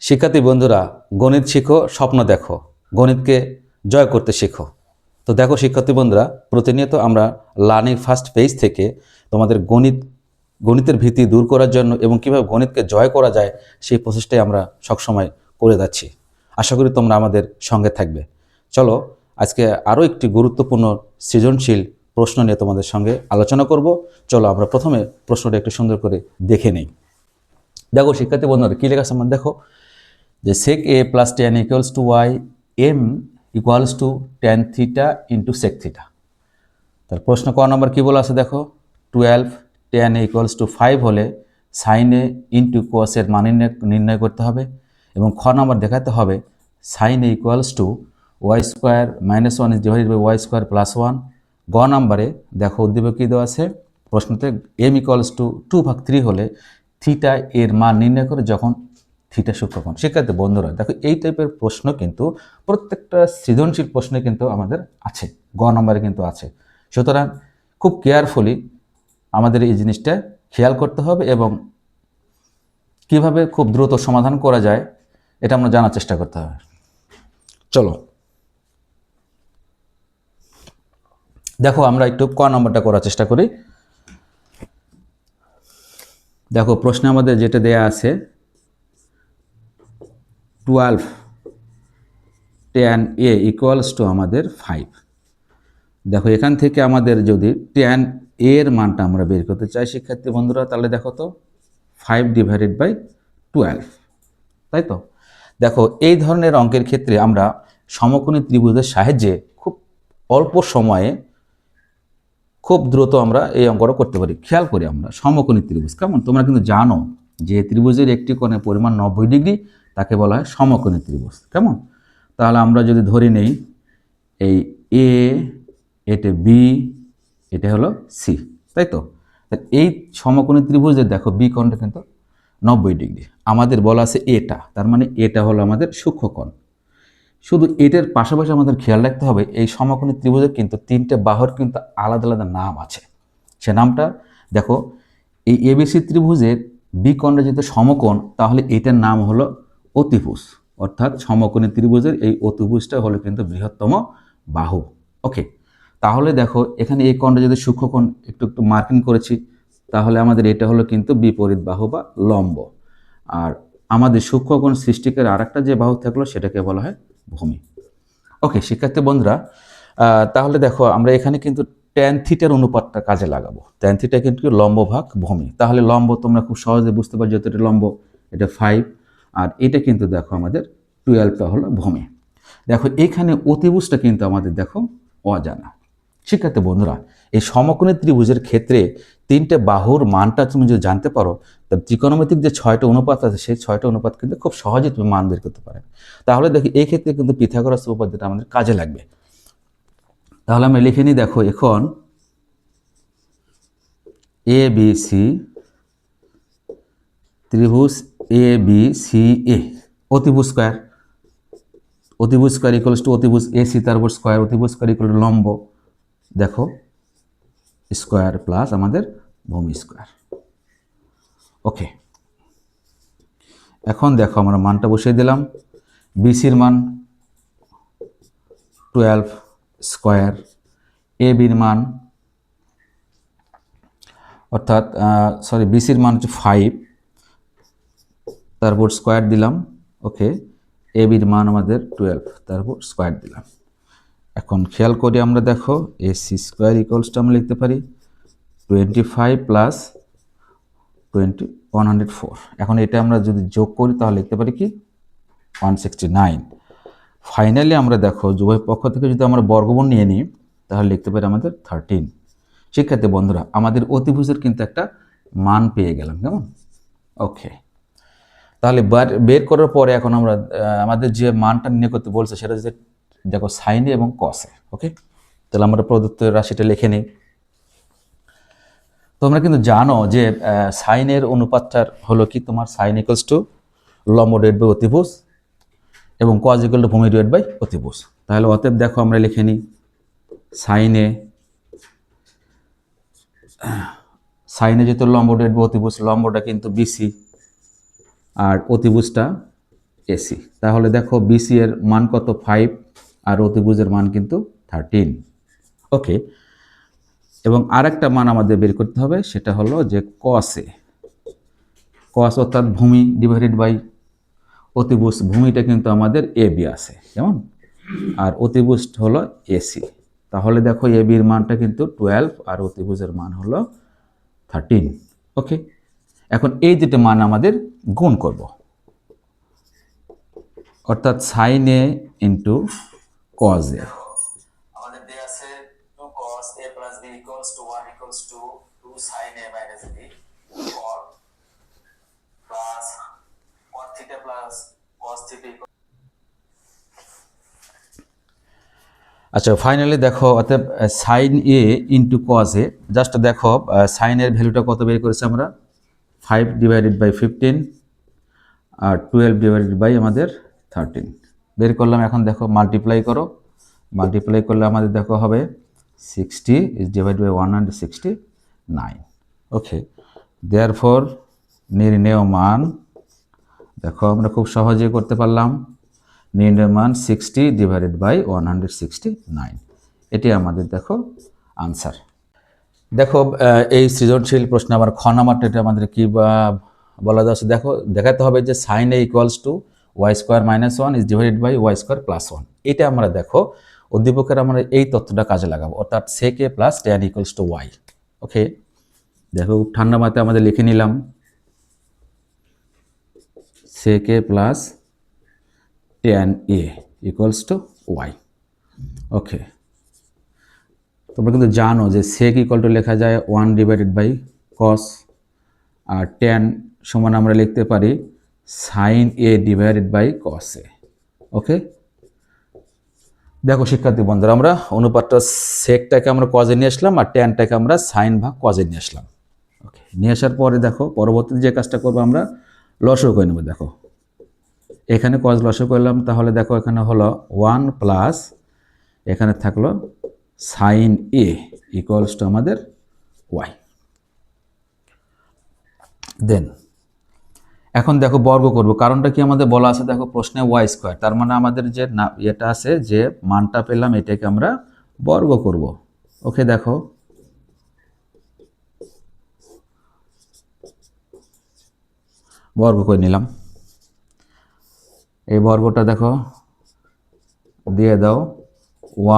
শিক্ষার্থী বন্ধুরা, গণিত শিখো, স্বপ্ন দেখো, গণিতকে জয় করতে শেখো। তো দেখো শিক্ষার্থী বন্ধুরা, প্রতিনিয়ত আমরা লার্নিং ফার্স্ট পেজ থেকে তোমাদের গণিতের ভীতি দূর করার জন্য এবং কীভাবে গণিতকে জয় করা যায় সেই প্রচেষ্টাই আমরা সবসময় করে যাচ্ছি। আশা করি তোমরা আমাদের সঙ্গে থাকবে। চলো আজকে আরও একটি গুরুত্বপূর্ণ সৃজনশীল প্রশ্ন নিয়ে তোমাদের সঙ্গে আলোচনা করব। চলো আমরা প্রথমে প্রশ্নটা একটু সুন্দর করে দেখে নিই। দেখো শিক্ষার্থী বন্ধুরা, কী লেখা আছে আমার দেখো, যে sec a plus tan equals to y, m equals to tan theta into sec theta। তার প্রশ্ন ক নম্বর কী বলা আছে দেখো, 12 tan a equals to 5 হলে sin a ইন্টু cos এর মান নির্ণয় করতে হবে, এবং খ নম্বর দেখাতে হবে sin a equals to y square minus 1 is divided by y square plus 1। গ নম্বরে দেখো উদ্দীপক কী দেওয়া আছে প্রশ্নতে, m equals to 2/3 হলে থিটা এর মান নির্ণয় করে যখন থিটা সূক্ষ্মকোণ। শিক্ষার্থী বন্ধুরা দেখো, এই টাইপের প্রশ্ন কিন্তু প্রত্যেকটা সৃজনশীল প্রশ্নে কিন্তু আমাদের আছে, গ নম্বরে কিন্তু আছে। সুতরাং খুব কেয়ারফুলি আমাদের এই জিনিসটা খেয়াল করতে হবে এবং কিভাবে খুব দ্রুত সমাধান করা যায় এটা আমরা জানার চেষ্টা করতে হবে। চলো দেখো আমরা একটু ক নম্বরটা করার চেষ্টা করি। দেখো প্রশ্নে আমাদের যেটা দেয়া আছে 12 tan a ইকুয়ালস টু আমাদের 5। দেখো এখান থেকে আমাদের যদি tan a এর মানটা আমরা বের করতে চাই শিক্ষার্থী বন্ধুরা, তাহলে দেখো তো 5 ডিভাইডেড বাই 12, তাই তো। দেখো এই ধরনের অঙ্কের ক্ষেত্রে আমরা সমকোণী ত্রিভুজের সাহায্যে খুব অল্প সময়ে খুব দ্রুত আমরা এই অঙ্কটা করতে পারি। খেয়াল করি আমরা সমকোণী ত্রিভুজ কেমন, তোমরা কিন্তু জানো যে ত্রিভুজের একটি কোণের পরিমাণ 90 ডিগ্রি, তাকে বলা হয় সমকোণী ত্রিভুজ কেমন। তাহলে আমরা যদি ধরে নেই এই এ, এটা বি, এটা হলো সি, তাই তো। এই সমকোণী ত্রিভুজের দেখো বি কোণটা কিন্তু 90 ডিগ্রি, আমাদের বলা আছে এটা, তার মানে এটা হলো আমাদের সূক্ষ্মকোণ। শুধু এটার পাশাপাশি আমাদের খেয়াল রাখতে হবে এই সমকোণী ত্রিভুজের কিন্তু তিনটে বাহুর কিন্তু আলাদা আলাদা নাম আছে। সে নামটা দেখো, এই এবিসি ত্রিভুজের বি কোণটা যেহেতু সমকোণ, তাহলে এটার নাম হলো অতিভুজ, অর্থাৎ সমকোণী ত্রিভুজের এই অতিভুজটা হলো কিন্তু বৃহত্তম বাহু। ওকে, তাহলে দেখো এখানে এই কোণটা যদি সূক্ষ্মকোণ একটু একটু মার্কিং করেছি, তাহলে আমাদের এটা হলো কিন্তু বিপরীত বাহু বা লম্ব। আর আমাদের সূক্ষ্মকোণ সৃষ্টিকারী আরেকটা যে বাহু থাকলো সেটাকে বলা হয় ভূমি। ওকে শিক্ষার্থী বন্ধুরা, তাহলে দেখো আমরা এখানে কিন্তু ট্যান থিটার অনুপাতটা কাজে লাগাবো। ট্যান থিটা কিন্তু লম্ব ভাগ ভূমি, তাহলে লম্ব তোমরা খুব সহজে বুঝতে পারো, যেহেতু এটা লম্ব, এটা 5, আর এটা কিন্তু দেখো আমাদের 12টা হলো ভূমি। দেখো এখানে অতিভুজটা কিন্তু আমাদের দেখো অজানা। শিক্ষার্থী বন্ধুরা, এই সমকোণী ত্রিভুজের ক্ষেত্রে তিনটে বাহুর মানটা তুমি যদি জানতে পারো, তবে ত্রিকোণমিতিক যে 6টা অনুপাত আছে সেই 6টা অনুপাত কিন্তু খুব সহজে তুমি মান বের করতে পারো। তাহলে দেখি এই ক্ষেত্রে কিন্তু পিথাগোরাস উপপাদ্যটা আমাদের কাজে লাগবে। তাহলে আমরা লিখে নিই, দেখো এখন এ বি সি ত্রিভুজ এ বি সি এ অতিভুজ স্কোয়ার, অতিভুজ স্কোয়ার ইকুয়ালস টু অতিভুজ এ সি, তার উপর স্কোয়ার, অতিভুজ স্কোয়ার ইকুয়াল টু লম্ব দেখো স্কোয়ার প্লাস আমাদের ভূমি স্কোয়ার। ওকে, এখন দেখো আমরা মানটা বসিয়ে দিলাম। বিসির মান 12 স্কোয়ার, এ বির মান অর্থাৎ বিসির মান হচ্ছে 5, তারপর স্কোয়ার দিলাম। ওকে, এ বির মান আমাদের 12, তারপর স্কোয়ার দিলাম। এখন খেয়াল করি আমরা, দেখো এ সি স্কোয়ার ইকুয়ালসটা আমরা লিখতে পারি 25 প্লাস 104। এখন এটা আমরা যদি যোগ করি তাহলে লিখতে পারি কি 169। ফাইনালি আমরা দেখো উভয় পক্ষ থেকে যদি আমরা বর্গমূল নিয়ে নিই তাহলে লিখতে পারি আমাদের 13। শিক্ষার্থী বন্ধুরা, আমাদের অতিভুজের কিন্তু একটা মান পেয়ে গেলাম কেমন। ওকে, তাহলে বের করার পরে এখন আমরা আমাদের যে মানটা নির্ণয় করতে বলছে সেটা হচ্ছে দেখো সাইনে এবং কসে। ওকে, তাহলে আমরা প্রদত্ত রাশিটা লিখে নিই। তোমরা কিন্তু জানো যে সাইনের অনুপাতটার হলো কি তোমার সাইন ইকুয়ালস টু লম্ব ডিভাইড বাই অতিভুজ এবং কজ ইকুয়াল টু ভূমি ডিভাইড বাই অতিভুজ। তাহলে অতএব দেখো আমরা লিখে নিই সাইনে যেহেতু লম্ব ডিভাইড বাই অতিভুজ, লম্বটা কিন্তু বিসি আর অতিভুজটা এসি। তাহলে দেখো বিসি এর মান কত 5 আর অতিভুজের মান কিন্তু 13। ওকে, এবং আরেকটা মান আমাদের বের করতে হবে, সেটা হলো যে কসে, কস অর্থাৎ ভূমি ডিভাইডেড বাই অতিভুজ। ভূমিটা কিন্তু আমাদের এ বি আছে, কেমন, আর অতিভুজ হলো এসি। তাহলে দেখো এ বির মানটা কিন্তু 12 আর অতিভুজের মান হলো 13। ওকে, এখন এই দুটো মান আমাদের গুণ করব, অর্থাৎ sine A into cos A. আমাদের দেয়া আছে 2 cos a plus b equals to 1 equals to 2 sin a minus b or plus cot theta plus cos theta equals। আচ্ছা, ফাইনালি দেখো অতএব sine A into cos A, just দেখো সাইনের ভ্যালুটা কত বের করেছি আমরা, 5 ডিভাইডেড বাই 15 আর 12 ডিভাইডেড বাই আমাদের 13 বের করলাম। এখন দেখো মাল্টিপ্লাই করো, মাল্টিপ্লাই করলে আমাদের দেখো হবে 60 is divide by 169। Okay, therefore নির্ণেয় মান, দেখো আমরা খুব সহজেই করতে পারলাম, নির্ণয় মান 60 ডিভাইডেড বাই 169, এটি আমাদের দেখো আনসার। দেখো এই সৃজনশীল প্রশ্ন আমার খ নাম্বারটা, এটা আমাদের কি বলা যাচ্ছে, দেখো দেখাতে হবে যে sine A equals to Y square minus 1 is divided by Y square plus 1। এটা আমরা দেখো উদ্দীপকের আমরা এই তথ্যটা কাজে লাগাবো, অর্থাৎ sec A plus tan equals to Y. Okay, দেখো ঠান্ডা মাথায় আমাদের লিখে নিলাম sec a plus tan a equals to y। ওকে, তোমরা কিন্তু জানো যে sec ইকুয়াল টু লেখা যায় 1 ডিভাইডেড বাই cos, আর tan সমান আমরা লিখতে পারি sin a divided by cos a। Okay, দেখো শিক্ষার্থী বন্ধুরা, আমরা অনুপাতটা সেকটাকে আমরা কজে নিয়ে আসলাম আর ট্যানটাকে আমরা সাইন ভাগ কজে নিয়ে আসলাম। ওকে, নিয়ে আসার পরে দেখো পরবর্তীতে যে কাজটা করবো আমরা লসও করে নেব। দেখো এখানে কজ লসও করলাম, তাহলে দেখো এখানে হলো 1 প্লাস এখানে থাকলো সাইন এ ইকুয়ালস টু আমাদের ওয়াই। দেন এখন দেখো বর্গ করব, কারণটা কি আমাদের বলা আছে, দেখো প্রশ্নে ওয়াই স্কোয়ার, তার মানে আমাদের যে না এটা আছে যে মানটা পেলাম এটাকে আমরা বর্গ করব। ওকে, দেখো বর্গ করে নিলাম, এই বর্গটা দেখো দিয়ে দাও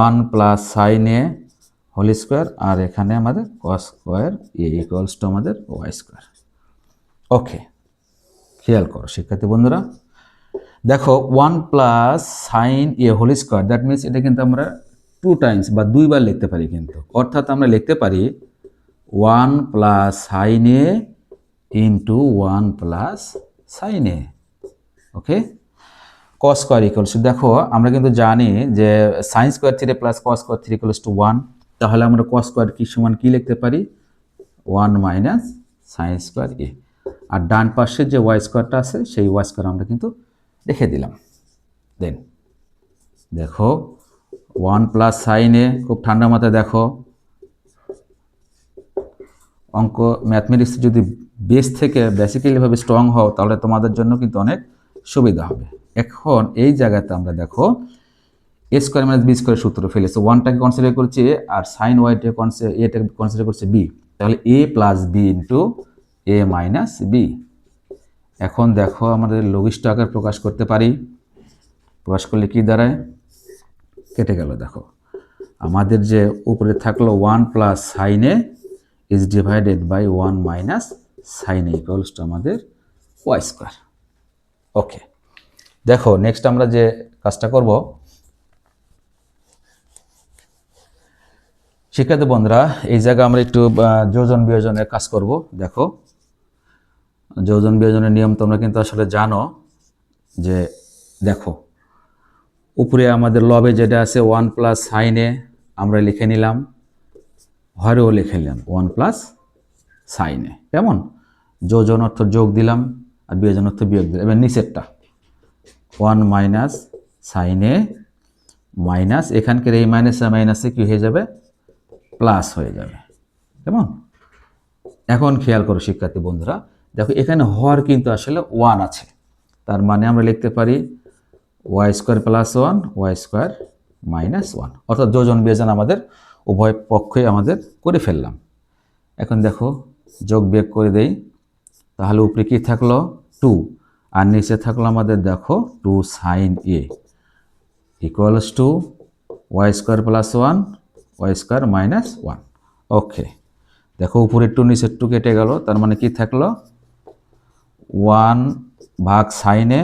1 plus sine A whole square, আর এখানে আমাদের cos square A equals to আমাদের ওয়াই স্কোয়ার। ওকে, খেয়াল করো শিক্ষার্থী বন্ধুরা, দেখো 1 plus sine A whole square, that means এটা কিন্তু আমরা 2 টাইমস বা 2 বার লিখতে পারি কিন্তু, অর্থাৎ আমরা লিখতে পারি 1 plus sine A into 1 plus sine A. Okay, cos square equals to, দেখো আমরা কিন্তু জানি যে sine square three plus cos square three equals to 1, তাহলে আমরা কস স্কোয়ার কি সমান কি লিখতে পারি 1 মাইনাস সাইন স্কোয়ার এ, আর ডান পাশে যে ওয়াই স্কোয়ারটা আছে সেই ওয়াই স্কোয়ার আমরা কিন্তু রেখে দিলাম। দেন দেখো 1 প্লাস সাইন এ, খুব ঠান্ডা মাথায় দেখো অঙ্ক ম্যাথমেটিক্স যদি বেস থেকে বেসিক্যালিভাবে স্ট্রং হও তাহলে তোমাদের জন্য কিন্তু অনেক সুবিধা হবে। এখন এই জায়গাতে আমরা দেখো এ স্কোয়ার মাইনাস বি স্কোয়ার সূত্র ফেলেছে, ওয়ানটাকে কনসিডার করছি এ আর সাইন ওয়াইটাকে এটাকে কনসিডার করছে বি, তাহলে এ প্লাস বি ইন্টু এ মাইনাস বি। এখন দেখো আমাদের লঘিষ্ঠ আকার প্রকাশ করতে পারি, প্রকাশ করলে কি দাঁড়ায়, কেটে গেল। দেখো আমাদের যে উপরে থাকলো 1 plus sine A is divided by 1 minus sine A equals to আমাদের ওয়াই স্কোয়ার। ওকে, দেখো নেক্সট আমরা যে কাজটা করব, শিক্ষার্থী বন্ধুরা এই জায়গায় আমরা একটু যোজন বিয়োজনের কাজ করব। দেখো যোজন বিয়োজনের নিয়ম তোমরা কিন্তু আসলে জানো, যে দেখো উপরে আমাদের লবে যেটা আছে 1 প্লাস সাইন এ আমরা লিখে নিলাম, হরেও লিখে নিলাম 1 প্লাস সাইন এ, কেমন, যোজন অর্থ যোগ দিলাম আর বিয়োজন অর্থ বিয়োগ দিলাম। এবার নিচেরটা 1 মাইনাস সাইন এ মাইনাস এখানকার এই মাইনাসে মাইনাসে কি হয়ে যাবে, প্লাস হয়ে যাবে, কেমন। এখন খেয়াল করো শিক্ষার্থী বন্ধুরা, দেখো এখানে হর কিন্তু আসলে 1 আছে, তার মানে আমরা লিখতে পারি Y square plus one Y square minus one, অর্থাৎ যোজন বিয়োজন আমাদের উভয় পক্ষে আমাদের করে ফেললাম। এখন দেখো যোগ বিয়োগ করে দেই, তাহলে উপরে কি থাকলো 2 আর নিচে থাকলো আমাদের দেখো 2 sine A equals to Y square plus one Y square minus one. Okay, দেখো উপরের 2 নিচের 2 কেটে গেল, তার মানে কি থাকলো 1 ভাগ sign A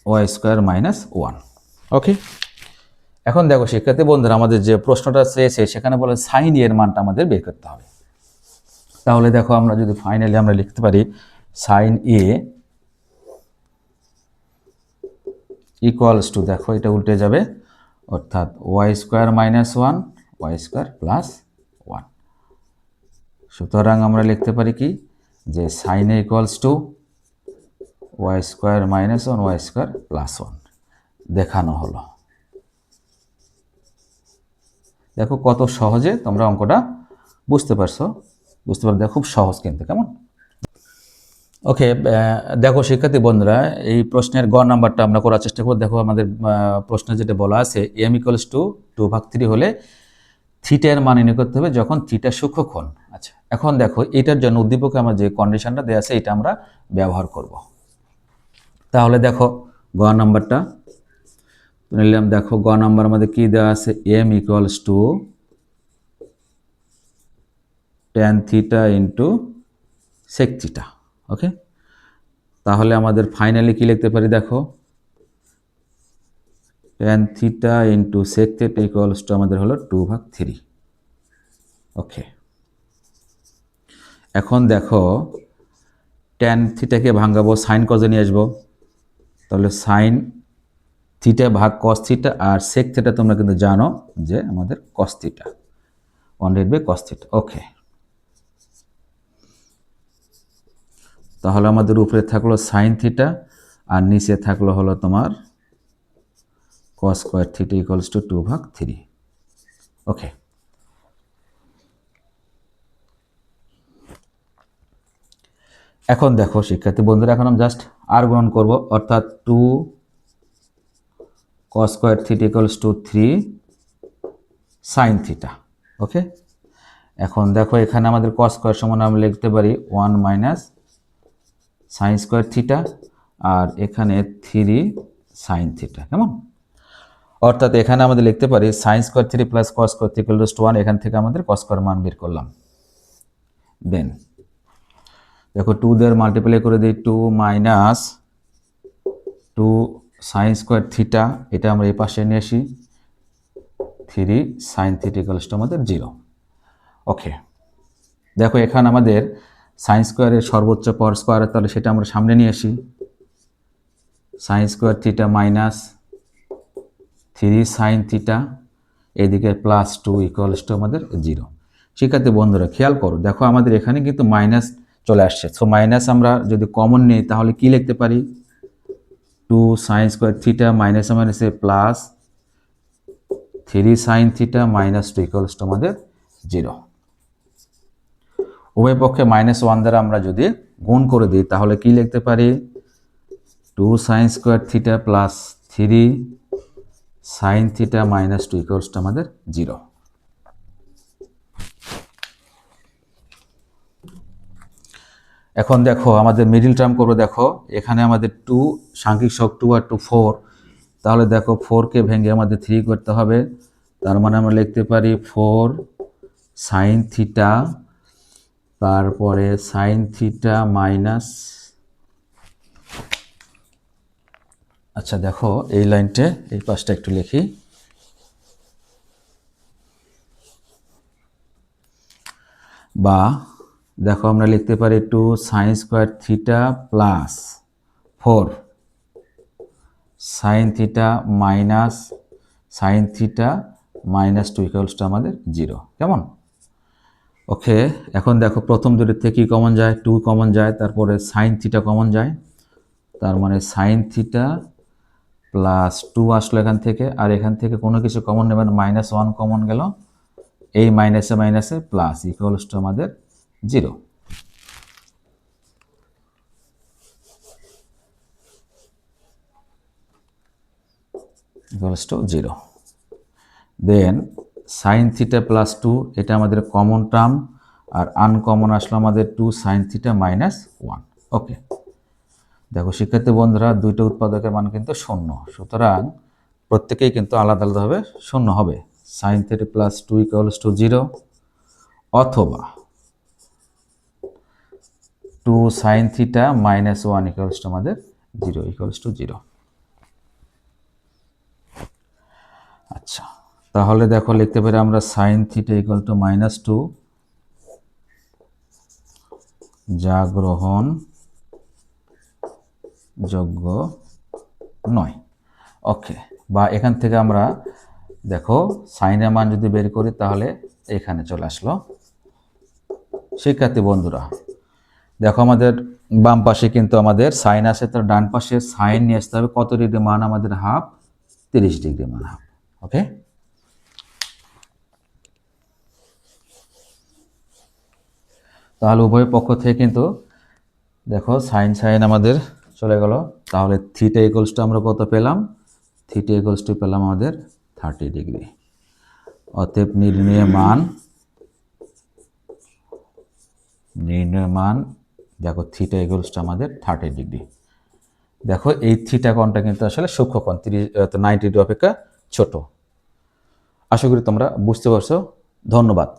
Y square minus one. ওকে, এখন দেখো শিক্ষার্থী বন্ধুরা আমাদের যে প্রশ্নটা চেয়েছে সেখানে বলে সাইন এর মানটা আমাদের বের করতে হবে। তাহলে দেখো আমরা যদি ফাইনালি আমরা লিখতে পারি সাইন এ ইকুয়ালস টু, দেখো এটা উল্টে যাবে, অর্থাৎ Y square minus one Y square plus one. সুতরাং আমরা লিখতে পারি কি যে sine A equals to Y square minus one Y square plus one দেখানো হলো। দেখো কত সহজে তোমরা অঙ্কটা বুঝতে পারছো, দেখো খুব সহজ কিন্তু, কেমন? ওকে, দেখো শিক্ষার্থী বন্ধুরা এই প্রশ্নের গ নাম্বারটা আমরা করার চেষ্টা করব। দেখো আমাদের প্রশ্নে যেটা বলা আছে এম ইকুয়ালস টু 2/3 হলে থিটা এর মান নির্ণয় করতে হবে যখন থিটা সূক্ষ্মকোণ। আচ্ছা, এখন দেখো এটার জন্য উদ্দীপকে আমার যে কন্ডিশনটা দেওয়া আছে এটা আমরা ব্যবহার করব। তাহলে দেখো গ নাম্বারটা নিলাম, দেখো গ নাম্বার আমাদের কি দেওয়া আছে M equals to tan theta into sec theta. Okay, তাহলে আমাদের ফাইনালি কি লিখতে পারি, দেখো tan theta into sec theta equals to আমাদের হলো 2/3। ওকে, এখন দেখো tan থিটাকে ভাঙাবো, সাইন কজে নিয়ে আসবো, তাহলে সাইন থিটা ভাগ কস থিটা, আর sec থিটা তোমরা কিন্তু জানো যে আমাদের cos theta 1/2 cos theta. Okay, তাহলে আমাদের উপরে থাকলো সাইন থিটা আর নিচে থাকলো হলো তোমার cos square theta equals two 2/3। ওকে, এখন দেখো শিক্ষার্থী বন্ধুরা এখন আমি জাস্ট আর গ্রহণ করব, অর্থাৎ 2 cos square theta equals to 3 sine theta. Okay, এখন দেখো এখানে আমাদের cos স্কয়ার সমান আমরা লিখতে পারি 1 মাইনাস সাইন স্কয়ার থিটা, আর এখানে 3 সাইন থিটা। কেমন? অর্থাৎ এখানে আমাদের লিখতে পারি sine square 3 plus cos square theta equals two 1, এখান থেকে আমাদের cos স্কয়ার মান বের করলাম। দেন দেখো 2 দিয়ে মাল্টিপ্লাই করে দিই, 2 মাইনাস 2 সাইন স্কয়ার থিটা, এটা আমরা এই পাশে নিয়ে আসি, 3 সাইন থিটা ইকুয়ালস টু আমাদের 0। ওকে, দেখো এখানে আমাদের সাইন স্কোয়ারের সর্বোচ্চ পাওয়ার স্কোয়ার, তাহলে সেটা আমরা সামনে নিয়ে আসি, sine square theta minus 3 sine theta, এদিকে প্লাস 2 ইকুয়ালস টু আমাদের 0। শিক্ষার্থী বন্ধুরা খেয়াল করো, দেখো আমাদের এখানে কিন্তু মাইনাস চলে আসছে, সো মাইনাস আমরা যদি কমন নিই তাহলে কি লিখতে পারি 2 সাইন স্কোয়ার থিটা মাইনাস মাইনাসে plus 3 sine theta minus 2 equals to আমাদের 0। উভয় পক্ষে -1 দ্বারা আমরা যদি গুণ করে দিই তাহলে কি লিখতে পারি 2 sine square theta plus 3 sine theta minus 2 equals to আমাদের 0। এখন দেখো আমাদের মিডিল টার্ম করবো, দেখো এখানে আমাদের 2 সাংখ্যিক শক 2 আর 2 4, তাহলে দেখো 4 কে ভেঙে আমাদের 3 করতে হবে, তার মানে আমরা লিখতে পারি 4 সাইন থিটা, তারপরে সাইন থিটা মাইনাস, আচ্ছা দেখো এই লাইনটা এই পাশটা একটু লিখি, বা দেখো আমরা লিখতে পারি 2 sine square theta plus 4 sine theta minus sine theta minus 2 equals to আমাদের 0। কেমন? ওকে, এখন দেখো প্রথম দুটোর থেকে কমন যায়, 2 কমন যায়, তারপরে সাইন থিটা কমন যায়, তার মানে সাইন থিটা প্লাস 2 আসলো এখান থেকে, আর এখান থেকে কোনো কিছু কমন নেবেন, -1 কমন গেল, এই মাইনাসে মাইনাসে প্লাস ইকুয়ালস টু আমাদের 0। Equals to 0। Then sine theta plus 2, এটা আমাদের কমন টার্ম, আর আনকমন আসলো আমাদের 2 সাইন থিটা মাইনাস 1। ওকে, দেখো শিক্ষার্থী বন্ধুরা, দুইটা উৎপাদকের মান কিন্তু শূন্য, সুতরাং প্রত্যেকেই কিন্তু আলাদা আলাদাভাবে শূন্য হবে। Sign theta plus 2 equals to 0, অথবা 2 sine theta minus 1 equals to আমাদের 0 ইকুয়ালস টু 0। আচ্ছা, তাহলে দেখো লিখতে পারি আমরা সাইন থিটা ইকুয়াল টু -2, যা গ্রহণ যোগ্য নয়। ওকে, বা এখান থেকে আমরা দেখো সাইনের মান যদি বের করি তাহলে এখানে চলে আসলো। শিক্ষার্থী বন্ধুরা, দেখো আমাদের বাম পাশে কিন্তু আমাদের সাইন আছে, তো ডান পাশে সাইন নিয়ে আসতে হবে। কত ডিগ্রি মান আমাদের? হাফ, 30 ডিগ্রি মান হাফ। ওকে, তাহলে উভয় পক্ষ থেকে কিন্তু দেখো সাইন সাইন আমাদের চলে গেল। তাহলে থিটা ইকুয়ালস টু আমরা কত পেলাম? থিটা ইকুয়ালস টু পেলাম আমাদের 30 ডিগ্রি। অতএব নির্ণয় মান দেখো থিটা ইকুয়ালস টু আমাদের 30 ডিগ্রি। দেখো এই থিটা কোণটা কিন্তু আসলে সূক্ষ্ম কোণ, 90 ডিগ্রি অপেক্ষা ছোট। আশা করি তোমরা বুঝতে পারছো। ধন্যবাদ।